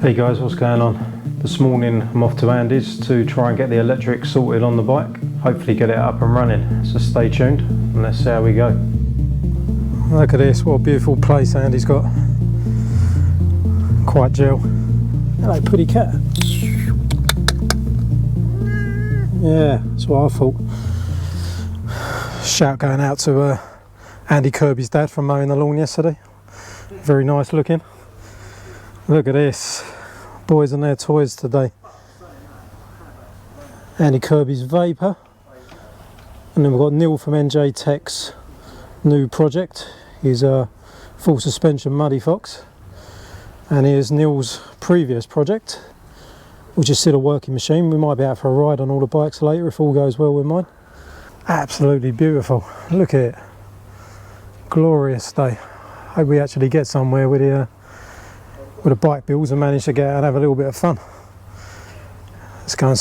Hey guys, what's going on? This morning I'm off to Andy's to try and get the electric sorted on the bike. Hopefully get it up and running. So stay tuned and let's see how we go. Look at this, what a beautiful place Andy's got. Quite gel. Hello pretty cat. Yeah, that's what I thought. Shout going out to Andy Kirby's dad from mowing the lawn yesterday. Very nice looking. Look at this, boys and their toys today. Andy Kirby's Vapor. And then we've got Neil from NJ Tech's new project. He's a full suspension Muddy Fox. And here's Neil's previous project, which is still a working machine. We might be out for a ride on all the bikes later if all goes well with mine. Absolutely beautiful, look at it. Glorious day. Hope we actually get somewhere with the bike builds and manage to get out and have a little bit of fun. Let's go and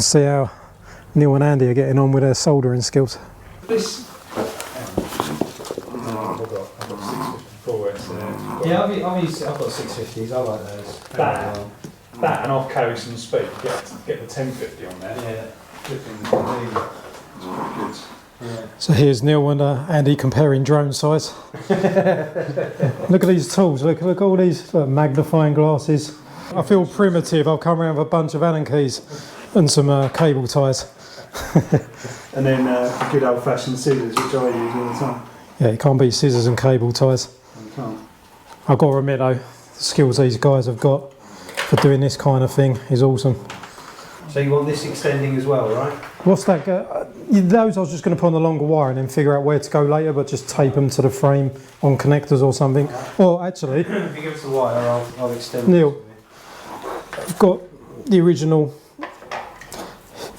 see how Neil and Andy are getting on with their soldering skills. This. Yeah, I've got 650s. I like those. That and off carry some speed. Get the 1050 on there. Yeah. It's pretty good. Yeah. So here's Neil and Andy comparing drone size. Look at these tools, look at all these magnifying glasses. I feel primitive, I've come around with a bunch of Allen keys and some cable ties. And then good old fashioned scissors, which I use all the time. Yeah, you can't beat scissors and cable ties. You can't. I've got to admit though, the skills these guys have got for doing this kind of thing is awesome. So you want this extending as well, right? What's that? Those I was just going to put on the longer wire and then figure out where to go later, but just tape them to the frame on connectors or something. Or actually, if you give us the wire, I'll extend. Neil, I've got the original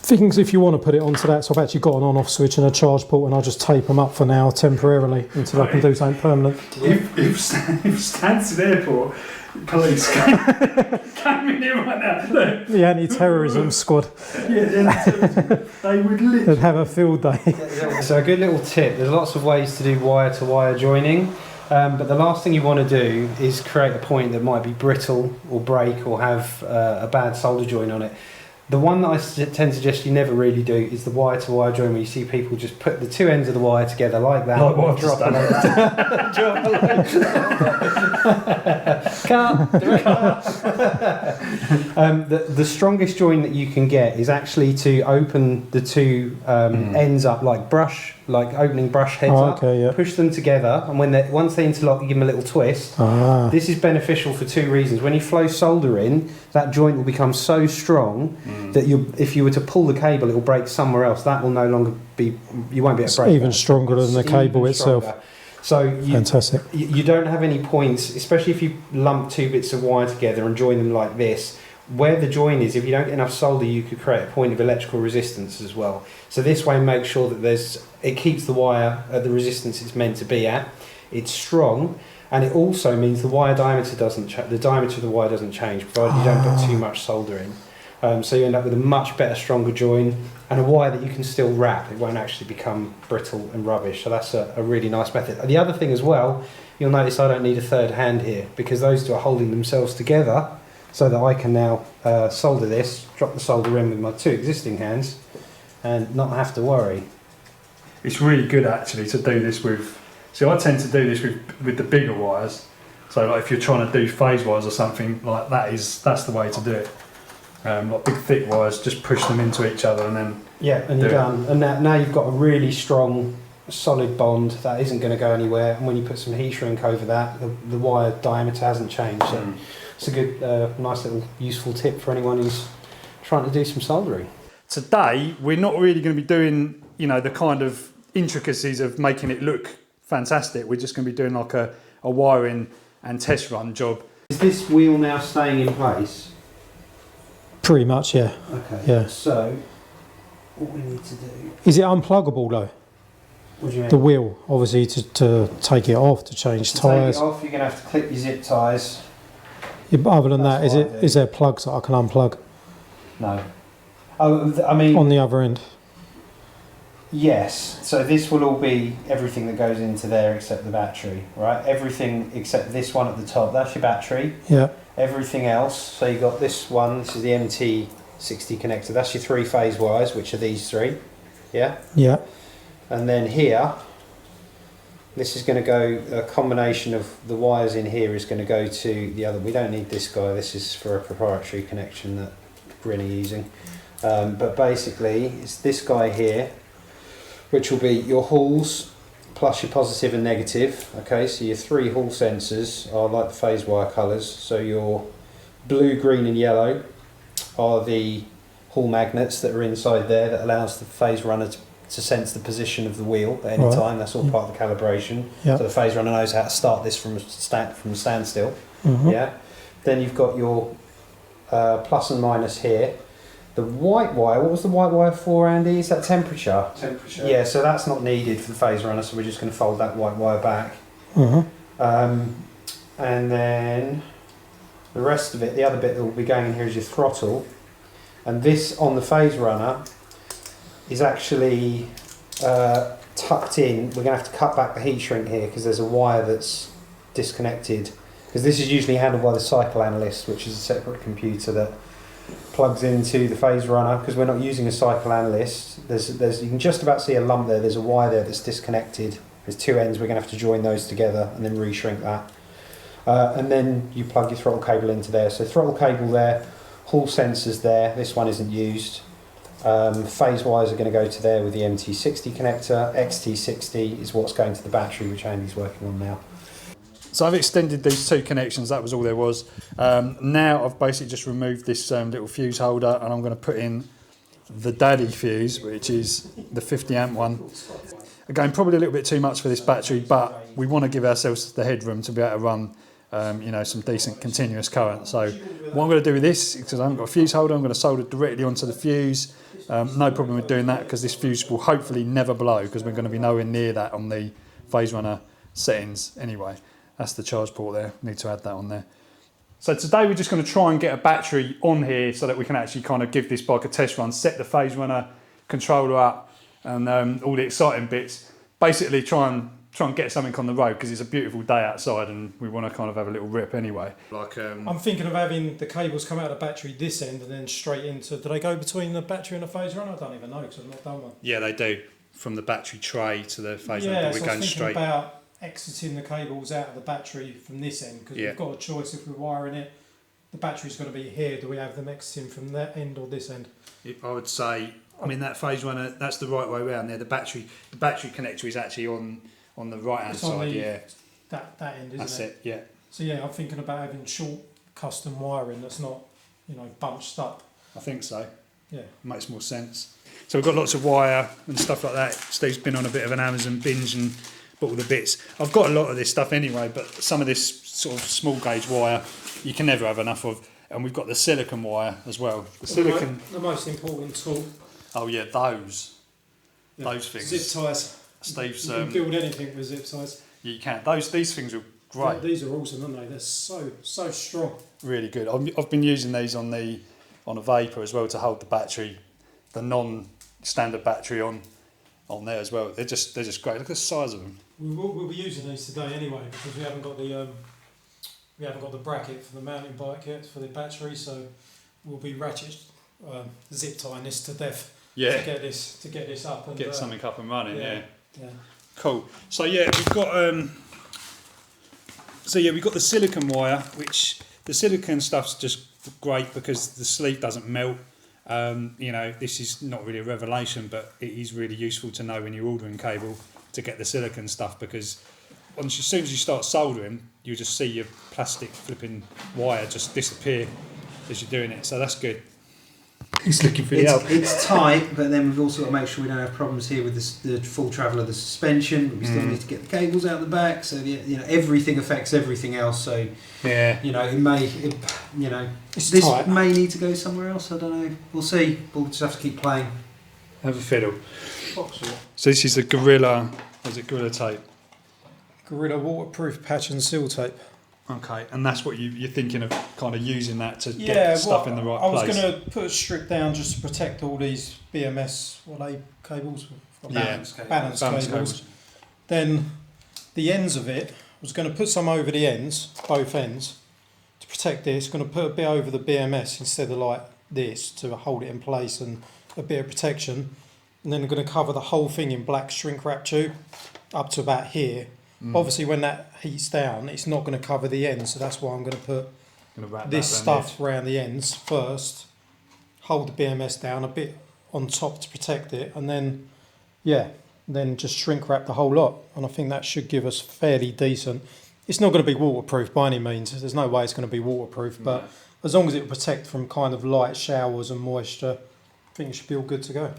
things if you want to put it onto that. So I've actually got an on-off switch and a charge port, and I'll just tape them up for now temporarily until I can do something permanent. If Stansted Airport police came in here right now, look. The anti-terrorism squad. Yeah, the anti-terrorism. They would literally. They'd have a field day. So a good little tip, there's lots of ways to do wire-to-wire joining, but the last thing you want to do is create a point that might be brittle or break or have a bad solder joint on it. The one that I tend to suggest you never really do is the wire-to-wire join, where you see people just put the two ends of the wire together like that. Like what I've just done. The strongest join that you can get is actually to open the two ends up like opening brush heads up, yeah. push them together, and once they interlock, you give them a little twist. This is beneficial for two reasons. When you flow solder in, that joint will become so strong that if you were to pull the cable, it will break somewhere else. That will no longer be, you won't be able to break it. It's even stronger than the cable itself. So fantastic. You don't have any points, especially if you lump two bits of wire together and join them like this. Where the join is, if you don't get enough solder, you could create a point of electrical resistance as well. So this way, make sure that it keeps the wire at the resistance it's meant to be at. It's strong, and it also means the wire diameter the diameter of the wire doesn't change, provided you don't put too much solder in. So you end up with a much better, stronger join and a wire that you can still wrap. It won't actually become brittle and rubbish. So that's a really nice method. And the other thing as well, you'll notice I don't need a third hand here because those two are holding themselves together so that I can now solder this, drop the solder in with my two existing hands and not have to worry. It's really good actually to do this with. See, I tend to do this with the bigger wires. So like if you're trying to do phase wires or something like that's the way to do it. Like big thick wires, just push them into each other and then and you're done. And now you've got a really strong, solid bond that isn't going to go anywhere. And when you put some heat shrink over that, the wire diameter hasn't changed. So it's a good, nice little useful tip for anyone who's trying to do some soldering. Today we're not really going to be doing, the kind of intricacies of making it look fantastic. We're just going to be doing like a wiring and test run job. Is this wheel now staying in place? Pretty much, yeah. Okay. Yeah. So, what we need to do... Is it unpluggable though? What do you mean? The wheel, obviously, to take it off, to change tyres. Take it off, you're going to have to clip your zip ties. Yeah, but other than that, is there plugs that I can unplug? No. Oh, I mean... On the other end? Yes, so this will all be everything that goes into there except the battery, right? Everything except this one at the top, that's your battery. Yeah. Everything else, so you've got this one, this is the MT60 connector, that's your 3-phase wires, which are these 3, yeah? Yeah. And then here, this is going to go, a combination of the wires in here is going to go to the other, we don't need this guy, this is for a proprietary connection that we're really using. But basically, it's this guy here, which will be your Halls plus your positive and negative. Okay, so your 3 Hall sensors are like the phase wire colours. So your blue, green and yellow are the Hall magnets that are inside there that allows the phase runner to sense the position of the wheel at any time. That's all part of the calibration. Yeah. So the phase runner knows how to start this from a standstill. Mm-hmm. Yeah. Then you've got your plus and minus here. The white wire, what was the white wire for, Andy? Is that temperature? Temperature. Yeah, so that's not needed for the phase runner, so we're just going to fold that white wire back. Mm-hmm. And then the rest of it, the other bit that will be going in here is your throttle. And this on the phase runner is actually tucked in. We're going to have to cut back the heat shrink here because there's a wire that's disconnected. Because this is usually handled by the cycle analyst, which is a separate computer that plugs into the phase runner. Because we're not using a cycle analyst, there's you can just about see a lump there. There's a wire there that's disconnected. There's 2 ends. We're going to have to join those together and then re-shrink that. And then you plug your throttle cable into there. So throttle cable there, Hall sensors there. This one isn't used. Phase wires are going to go to there with the MT60 connector. XT60 is what's going to the battery, which Andy's working on now. So I've extended these 2 connections, that was all there was. Now I've basically just removed this little fuse holder and I'm going to put in the daddy fuse, which is the 50 amp one. Again, probably a little bit too much for this battery, but we want to give ourselves the headroom to be able to run some decent continuous current. So what I'm going to do with this, because I haven't got a fuse holder, I'm going to solder directly onto the fuse. No problem with doing that because this fuse will hopefully never blow because we're going to be nowhere near that on the phase runner settings anyway. That's the charge port there, need to add that on there. So today we're just going to try and get a battery on here so that we can actually kind of give this bike a test run, set the phase runner controller up and all the exciting bits. Basically try and get something on the road because it's a beautiful day outside and we want to kind of have a little rip anyway. I'm thinking of having the cables come out of the battery this end and then straight into, do they go between the battery and the phase runner? I don't even know because I've not done one. Yeah, they do. From the battery tray to the phase runner, yeah, but we're so going I was thinking straight. about exiting the cables out of the battery from this end because we've got a choice if we're wiring it. The battery's got to be here. Do we have them exiting from that end or this end? I would say, I mean, that phase runner, that's the right way around there. The battery connector is actually on the right hand side. That end, isn't that's it? Yeah. So yeah, I'm thinking about having short custom wiring that's not, bunched up. I think so. Yeah. Makes more sense. So we've got lots of wire and stuff like that. Steve's been on a bit of an Amazon binge and bought all the bits. I've got a lot of this stuff anyway, but some of this sort of small gauge wire you can never have enough of. And we've got the silicon wire as well. The most important tool. Oh yeah, those things. Zip ties. Steve's. You can build anything with zip ties. You can. These things are great. These are awesome, aren't they? They're so strong. Really good. I've been using these on a Vapor as well to hold the battery, the non-standard battery on there as well. They're just great. Look at the size of them. We'll be using these today anyway because we haven't got the bracket for the mountain bike yet for the battery, so we'll be ratchet zip tying this to death. Yeah. To get this up and get something up and running. Yeah. Yeah. Cool. So yeah, we've got we've got the silicon wire, which the silicon stuff's just great because the sleeve doesn't melt. This is not really a revelation, but it is really useful to know when you're ordering cable to get the silicon stuff because as soon as you start soldering, you just see your plastic flipping wire just disappear as you're doing it. So that's good. He's looking for the help. It's tight, but then we've also got to make sure we don't have problems here with the full travel of the suspension. But we still need to get the cables out the back, so everything affects everything else. So this tight. may need to go somewhere else. I don't know. We'll see. We'll just have to keep playing. Have a fiddle. So this is the Gorilla. Was it Gorilla tape? Gorilla waterproof patch and seal tape. Okay, and that's what you're thinking of, kind of using that to get stuff in the right place. I was going to put a strip down just to protect all these BMS cables. balance cables. Then the ends of it, I was going to put some over the ends, both ends, to protect this. Going to put a bit over the BMS instead of like this to hold it in place and a bit of protection. And then I'm going to cover the whole thing in black shrink wrap tube up to about here. Obviously when that heats down, it's not going to cover the ends, so that's why I'm going to put this stuff around the ends first, hold the BMS down a bit on top to protect it, and then then just shrink wrap the whole lot, and I think that should give us fairly decent. It's not going to be waterproof by any means, there's no way it's going to be waterproof, but as long as it will protect from kind of light showers and moisture, I think it should be all good to go.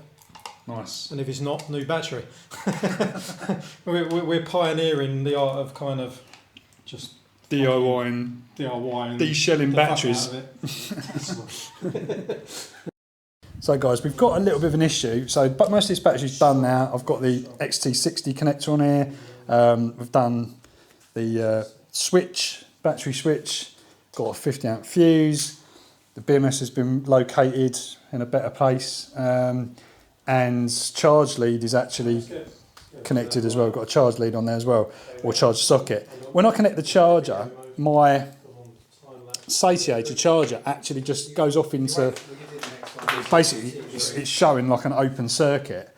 Nice. And if it's not, new battery. we're pioneering the art of kind of just DIYing, deshelling batteries. So guys, we've got a little bit of an issue. So, but most of this battery's done now. I've got the XT60 connector on here. We've done the battery switch. Got a 50 amp fuse. The BMS has been located in a better place. And charge lead is actually connected as well. We've got a charge lead on there as well, or charge socket. When I connect the charger, my satiator charger actually just goes off into, basically it's showing like an open circuit.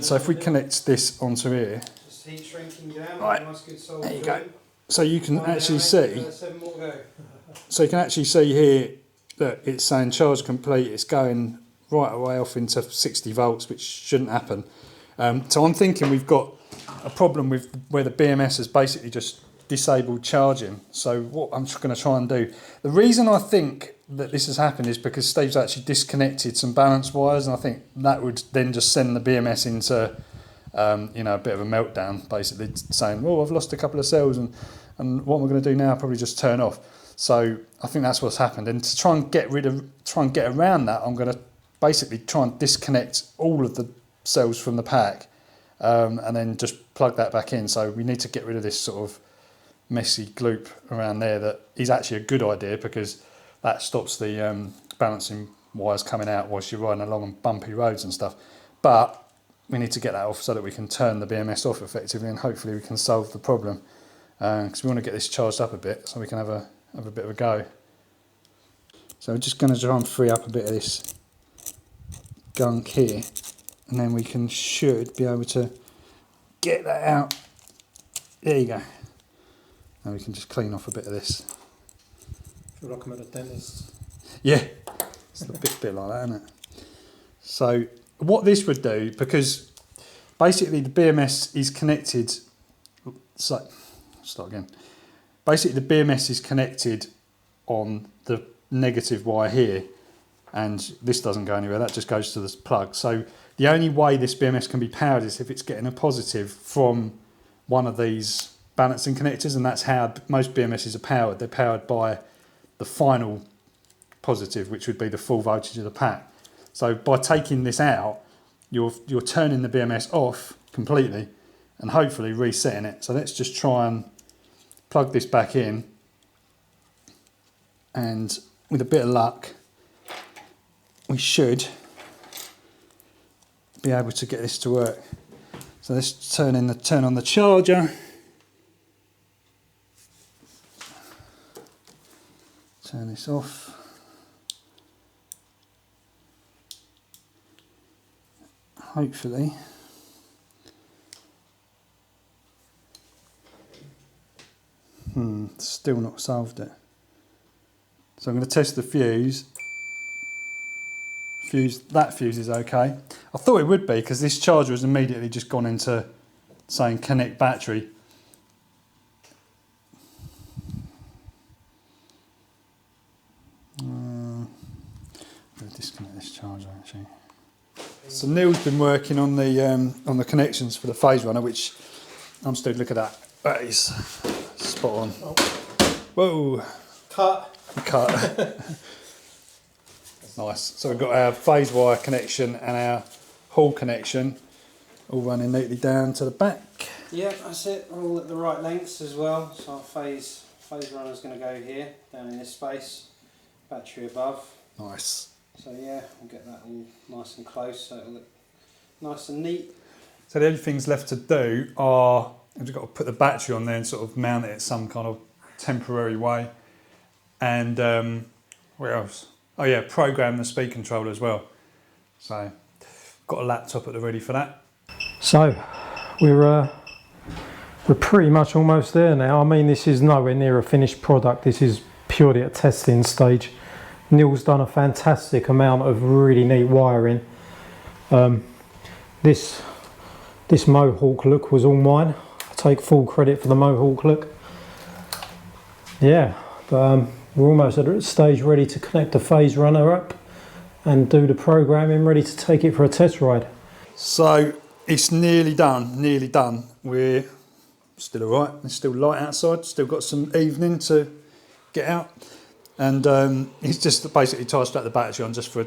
So if we connect this onto here, right, there you go. So you can actually see, here that it's saying charge complete. It's going right away off into 60 volts, which shouldn't happen. So I'm thinking we've got a problem with where the BMS has basically just disabled charging. So what I'm going to try and do, the reason I think that this has happened is because Steve's actually disconnected some balance wires, and I think that would then just send the BMS into a bit of a meltdown, basically saying, oh, I've lost a couple of cells, and what am I going to do now? Probably just turn off. So I think that's what's happened, and to try and get around that, I'm going to basically try and disconnect all of the cells from the pack, and then just plug that back in. So we need to get rid of this sort of messy gloop around there. That is actually a good idea, because that stops the balancing wires coming out whilst you're riding along on bumpy roads and stuff. But we need to get that off so that we can turn the BMS off effectively, and hopefully we can solve the problem, because we want to get this charged up a bit so we can have a bit of a go. So we're just going to try and free up a bit of this gunk here, and then we should be able to get that out. There you go. And we can just clean off a bit of this. I feel like I'm at a dentist. Yeah, it's a bit like that, isn't it? So what this would do, because basically the BMS is connected, so start again. Basically the BMS is connected on the negative wire here, and this doesn't go anywhere, that just goes to this plug. So the only way this BMS can be powered is if it's getting a positive from one of these balancing connectors, and that's how most BMSs are powered. They're powered by the final positive, which would be the full voltage of the pack. So by taking this out, you're turning the BMS off completely and hopefully resetting it. So let's just try and plug this back in, and with a bit of luck we should be able to get this to work. So let's turn on the charger. Turn this off. Hopefully. Still not solved it. So I'm going to test the fuse. That fuse is okay. I thought it would be, because this charger has immediately just gone into saying connect battery. I'm going to disconnect this charger actually. So Neil's been working on the connections for the PHASERUNNER, which I'm still looking at. That is spot on. Whoa! Cut. Nice. So we've got our phase wire connection and our hall connection all running neatly down to the back. Yeah, that's it. All at the right lengths as well. So our PHASERUNNER is going to go here, down in this space. Battery above. Nice. So yeah, we'll get that all nice and close so it'll look nice and neat. So the only things left to do are, we've got to put the battery on there and sort of mount it some kind of temporary way. And what else? Oh yeah, program the speed controller as well. So got a laptop at the ready for that. So we're pretty much almost there now. I mean, this is nowhere near a finished product. This is purely at testing stage. Neil's done a fantastic amount of really neat wiring. This Mohawk look was all mine. I take full credit for the Mohawk look. Yeah, but we're almost at a stage ready to connect the PHASERUNNER up and do the programming, ready to take it for a test ride. So it's nearly done, nearly done. We're still all right. It's still light outside. Still got some evening to get out. And he's just basically charged up the battery on just for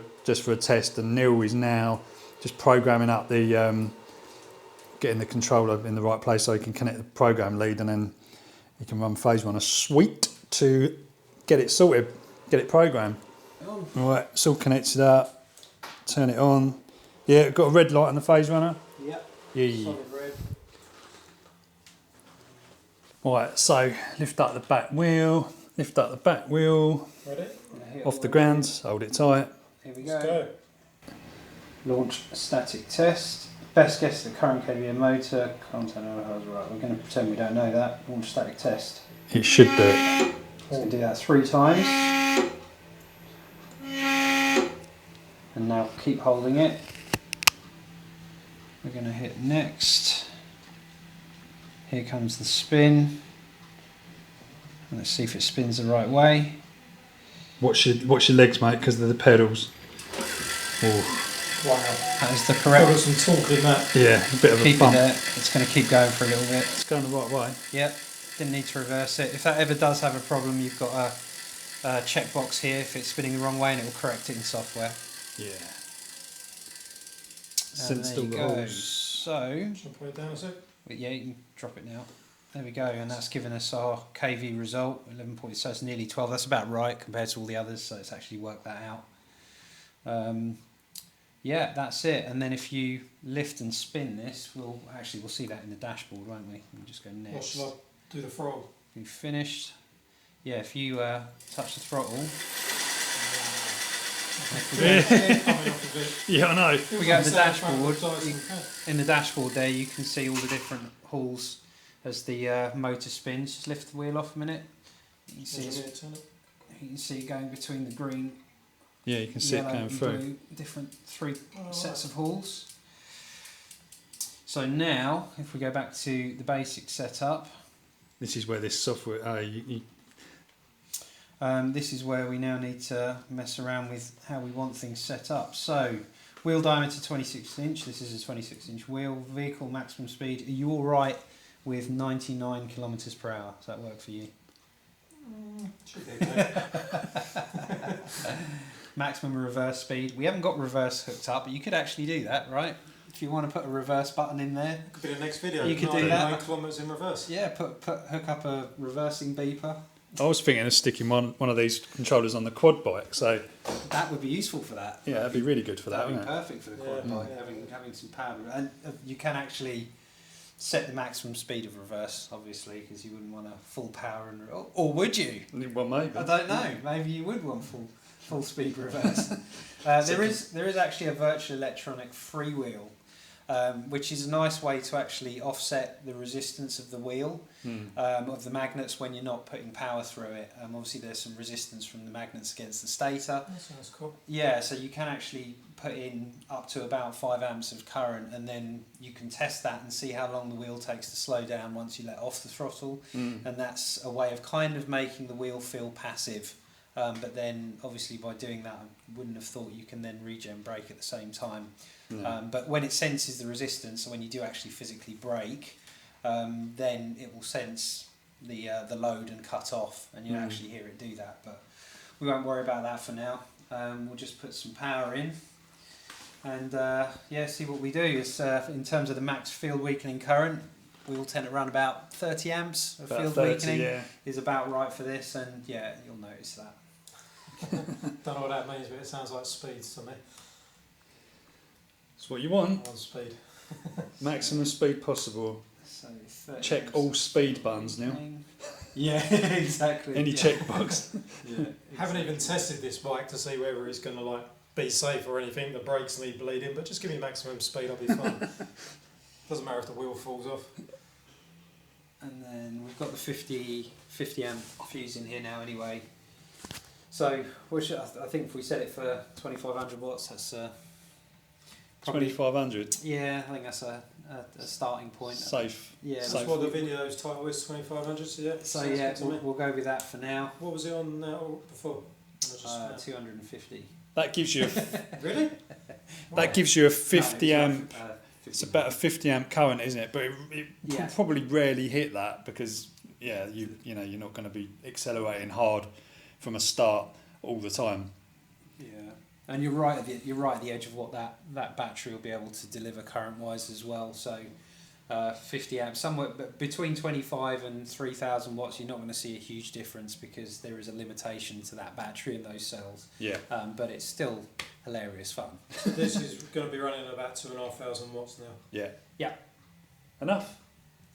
a test. And Neil is now just programming up the getting the controller in the right place so he can connect the program lead, and then he can run PHASERUNNER suite to get it sorted, get it programmed. Right, it's all connected up. Turn it on. Yeah, got a red light on the PHASERUNNER. Yep. Yeah. Solid red. Right, so lift up the back wheel. Lift up the back wheel. Ready? Off the ground. Hold it tight. Here we go. Launch a static test. Best guess the current KVA motor. Content right. We're going to pretend we don't know that. Launch static test. It should do it. So we're going to do that 3 times. And now keep holding it. We're going to hit next. Here comes the spin. And let's see if it spins the right way. Watch your legs, mate, because they're the pedals. Oh. Wow. That is the correct. Got some torque in that. Yeah, a bit of Keep a bump. it there. It's going to keep going for a little bit. It's going the right way. Yep. Didn't need to reverse it. If that ever does have a problem, you've got a checkbox here if it's spinning the wrong way, and it will correct it in software. Yeah. And there you go. So, Shall I put it down a sec? yeah, you can drop it now. There we go, and that's given us our KV result, 11 points, so it's nearly 12. That's about right compared to all the others, so it's actually worked that out. Yeah, that's it. And then if you lift and spin this, we'll see that in the dashboard, won't we? We'll just go next. Or shall I do the throttle? We've finished. Yeah, if you touch the throttle. Yeah, I know. If we go to the dashboard, in the dashboard there you can see all the different halls as the motor spins. Just lift the wheel off a minute. You can see it going between the green, Yeah, you can see it yellow going and through. blue, different 3 sets of halls. So now, if we go back to the basic setup, This is where this software. this is where we now need to mess around with how we want things set up. So, wheel diameter 26 inch, this is a 26 inch wheel, vehicle maximum speed, are you alright with 99 kilometers per hour? Does that work for you? Should be okay. Maximum reverse speed, we haven't got reverse hooked up, but you could actually do that, right? If you want to put a reverse button in there. Could be the next video. You could do that. 9 kilometres in reverse. Yeah, hook up a reversing beeper. I was thinking of sticking one of these controllers on the quad bike, so That would be useful for that. yeah, that'd be really good for that, That'd be wouldn't it? perfect for the quad Yeah. bike, having some power. And you can actually set the maximum speed of reverse, obviously, because you wouldn't want a full power, or would you? Well, maybe. I don't know. Maybe you would want full speed reverse. There is actually a virtual electronic freewheel, which is a nice way to actually offset the resistance of the wheel, of the magnets when you're not putting power through it. Obviously there's some resistance from the magnets against the stator. That sounds cool. Yeah, so you can actually put in up to about 5 amps of current, and then you can test that and see how long the wheel takes to slow down once you let off the throttle. And that's a way of kind of making the wheel feel passive. But then obviously by doing that, I wouldn't have thought you can then regen brake at the same time. But when it senses the resistance, so when you do actually physically brake, then it will sense the load and cut off, and you'll actually hear it do that. But we won't worry about that for now. We'll just put some power in, and yeah, see what we do. It's, in terms of the max field weakening current, we will tend to run about 30 amps of field weakening is about right for this, and yeah, you'll notice that. Don't know what that means, but it sounds like speeds to me. That's what you want. On speed. Maximum speed possible. So Check all speed buttons, Neil. Yeah, exactly. Any checkbox. Yeah, Haven't even tested this bike to see whether it's going to like be safe or anything. The brakes need bleeding, but just give me maximum speed, I'll be fine. Doesn't matter if the wheel falls off. And then we've got the 50 amp fuse in here now anyway. So I think if we set it for 2500 watts, that's probably 2500. Yeah, I think that's a starting point. Safe. Yeah, That's what the video's title is, 2500. So yeah. So sounds yeah, good to me. we'll go with that for now. What was it on before? 250. That gives you Really? that gives you a 50 No, amp. 50. It's about a 50 amp current, isn't it? But it Yeah. probably rarely hit that because you know you're not going to be accelerating hard from a start all the time. Yeah, and you're right at the edge of what that battery will be able to deliver current wise as well. So 50 amps, somewhere between 25 and 3000 watts, you're not going to see a huge difference because there is a limitation to that battery in those cells. Yeah. But it's still hilarious fun. So this is going to be running at about 2500 watts now. Yeah. Yeah. Enough.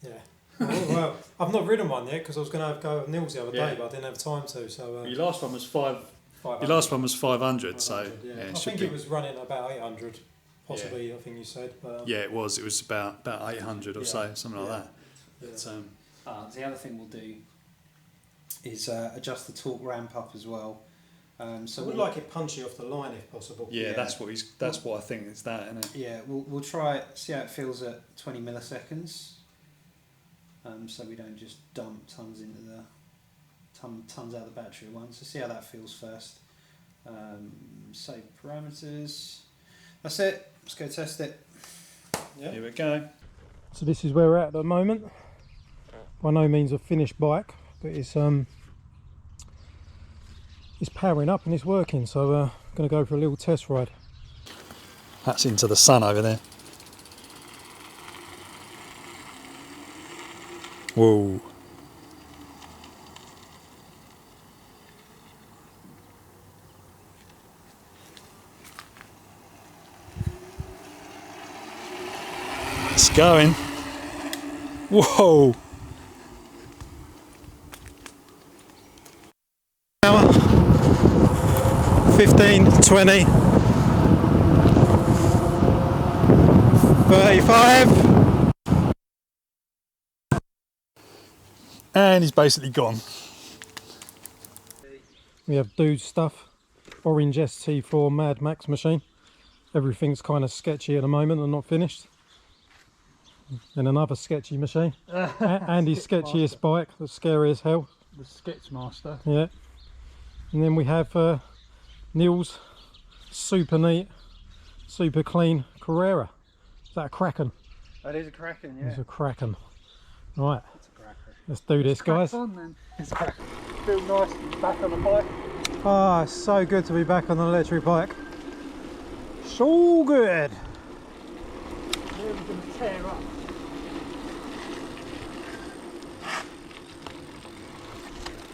Yeah. Well, I've not ridden one yet because I was going to have go with Nils the other Yeah. day, but I didn't have time to. So Your last one was 500. 500. Your last one was 500, so 500, yeah. it I should think be. it was running about 800, possibly. I think you said. But, Yeah, it was. It was about 800 or so, something like that. Yeah. But, The other thing we'll do is adjust the torque ramp up as well. So we'd like it punchy off the line if possible. yeah, Yeah. that's what I think it's that, isn't it? Yeah, we'll try it, see how it feels at 20 milliseconds. So we don't just dump tons into the tons out of the battery at once. So see how that feels first. Save parameters. That's it. Let's go test it. Yeah. Here we go. So this is where we're at the moment. By no means a finished bike, but it's powering up and it's working. So I'm going to go for a little test ride. That's into the sun over there. Whoa. It's going. Whoa. 15, 20, 35. And he's basically gone. We have Dude's stuff, orange ST4 Mad Max machine. Everything's kind of sketchy at the moment and not finished. And another sketchy machine. Andy's sketchiest bike, that's scary as hell. The Sketch Master. Yeah. And then we have Neil's super neat, super clean Carrera. Is that a Kraken? That is a Kraken, yeah. It's a Kraken. Right, It's a Kraken. let's do this, guys. On, then. It's a Kraken. Feel nice to be back on the bike. Ah, it's so good to be back on an electric bike. So good. Yeah, we're going to tear up.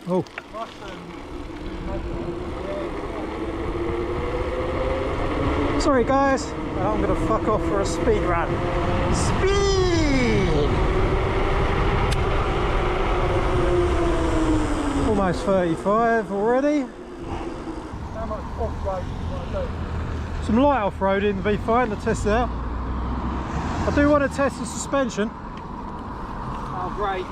Oh, sorry guys. I'm gonna fuck off for a speed run. Speed! Almost 35 already. How much off-road do you want to do? Some light off-roading would be fine to test it out. I do want to test the suspension. Oh, great.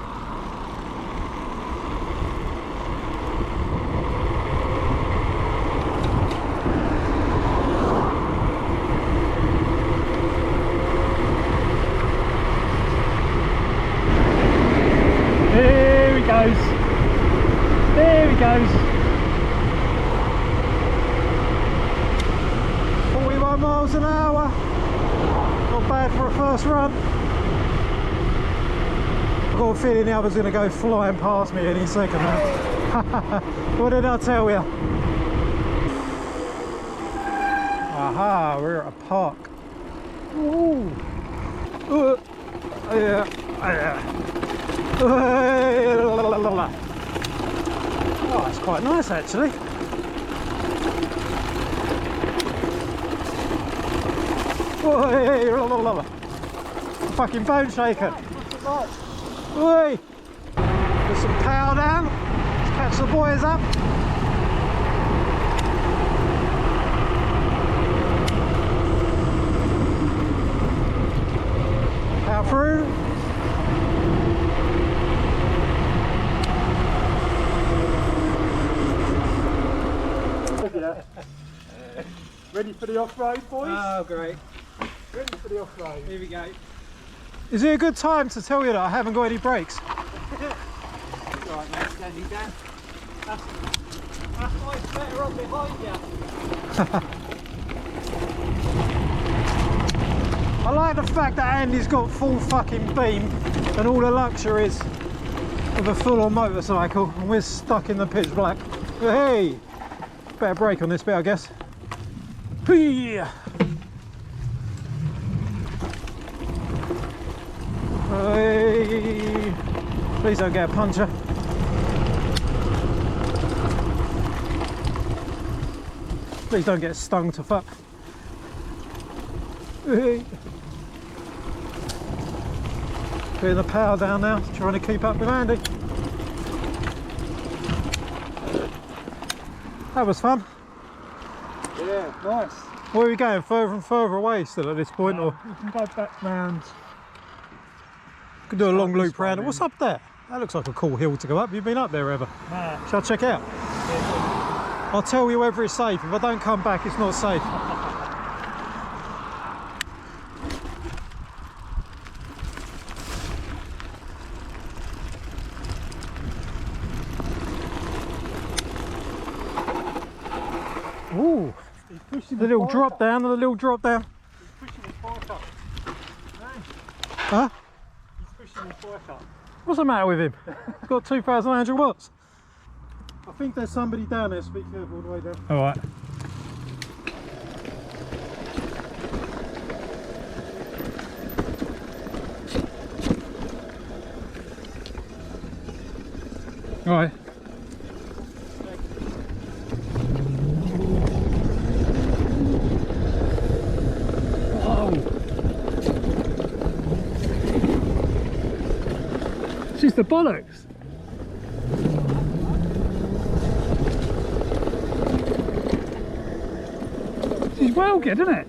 There he goes. There he goes. 41 miles an hour. Not bad for a first run. I've got a feeling the other's going to go flying past me any second now. What did I tell you? Aha, we're at a park. Ooh. Yeah. Oh, it's quite nice actually. fucking bone shaker. Oi! Put some power down. Let's catch the boys up. Power through. Look at that. Ready for the off-road, boys? Oh, great. Ready for the off-road. Here we go. Is it a good time to tell you that I haven't got any brakes? Right, mate, steady down. That's why it's better on behind you. I like the fact that Andy's got full fucking beam and all the luxuries of a full-on motorcycle, and we're stuck in the pitch black. Hey! Better brake on this bit, I guess. Hey! Please don't get a puncture. Please don't get stung to fuck. Hey. Putting the power down now, trying to keep up with Andy. That was fun. Yeah, nice. Where are we going? Further and further away still at this point, or You can go back round. could do a long this loop round. way, What's up there? That looks like a cool hill to go up. You've been up there ever? Nah. Shall I check out? I'll tell you whether it's safe. If I don't come back, it's not safe. Ooh, the little drop down, the little drop down. He's pushing his bike up. Huh? He's pushing his bike up. What's the matter with him? He's got 2,100 watts. I think there's somebody down there, so be careful all the way down. Alright. Alright. It's just the bollocks. It's well good, isn't it?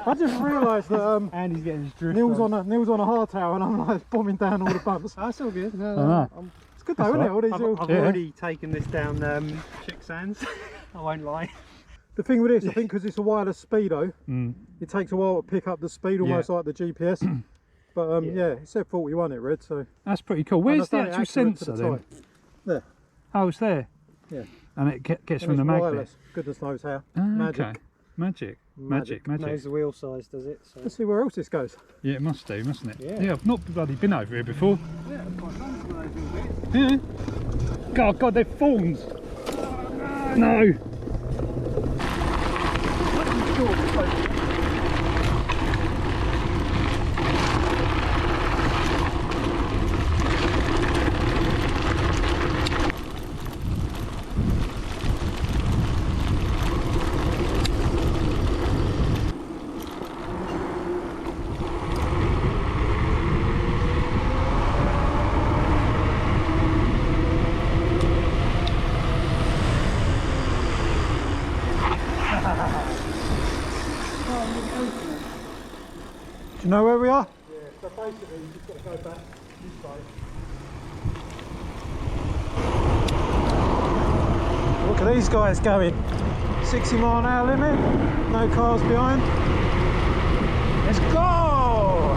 I just realised that And he's getting his drift Neil's on a hardtail and I'm like bombing down all the bumps. That's all good. It's good though, isn't it? All these little... I've already taken this down chick sands. I won't lie. The thing with this, I think because it's a wireless speedo, Mm. it takes a while to pick up the speed, almost like the GPS. But yeah, it said 41 it read, so... That's pretty cool. Where's the actual sensor then? There. Oh, it's there. Yeah. And it gets And from the it's magnet. wireless. Goodness knows how. Ah, Magic. Okay. Magic. Knows the wheel size, does it? So. Let's see where else this goes. Yeah, it must do, mustn't it? Yeah. I've not bloody been over here before. Yeah, quite fun to go over a bit. Yeah. God, they're fawns. No. Do you know where we are? Yeah, so basically you've just got to go back this way. Look at these guys going. 60 mile an hour limit, no cars behind. Let's go!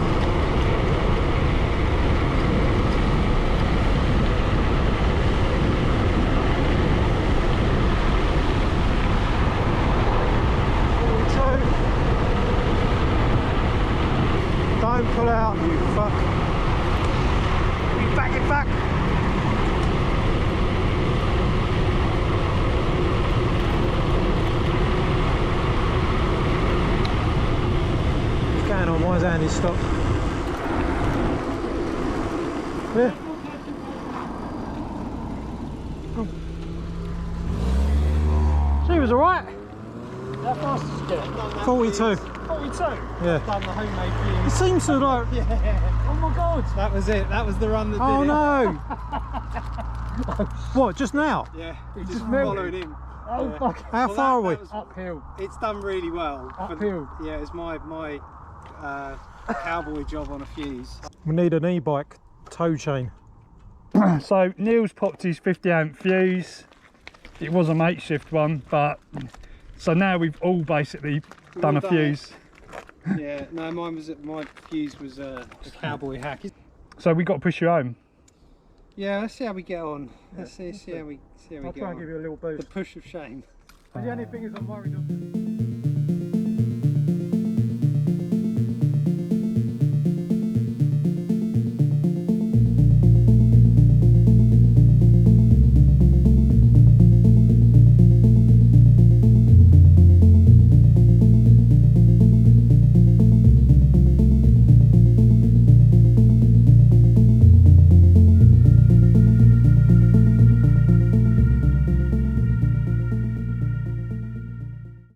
Don't pull out, you fuck. Back it back. handy stop. Yeah. Oh. She was alright. How fast did you get? 42. 42? Yeah. Done the homemade view. It seems to like. Yeah. Oh my god! That was it. That was the run that Oh did no! What? Just now? it. Yeah. It Just just melted. followed him. Oh Yeah. fuck! How far are we? that was- Uphill. It's done really well. Uphill. Yeah, it's my cowboy job on a fuse. We need an e-bike tow chain. So Neil's popped his 50 amp fuse. It was a makeshift one, but so now we've all basically done a all done fuse. Yeah, no, my fuse was a cowboy hack. So we got to push you home. Yeah, let's see how we get on. Let's see how we I'll get try on. and give you a little The boost. push of shame. The only thing is I'm worried of.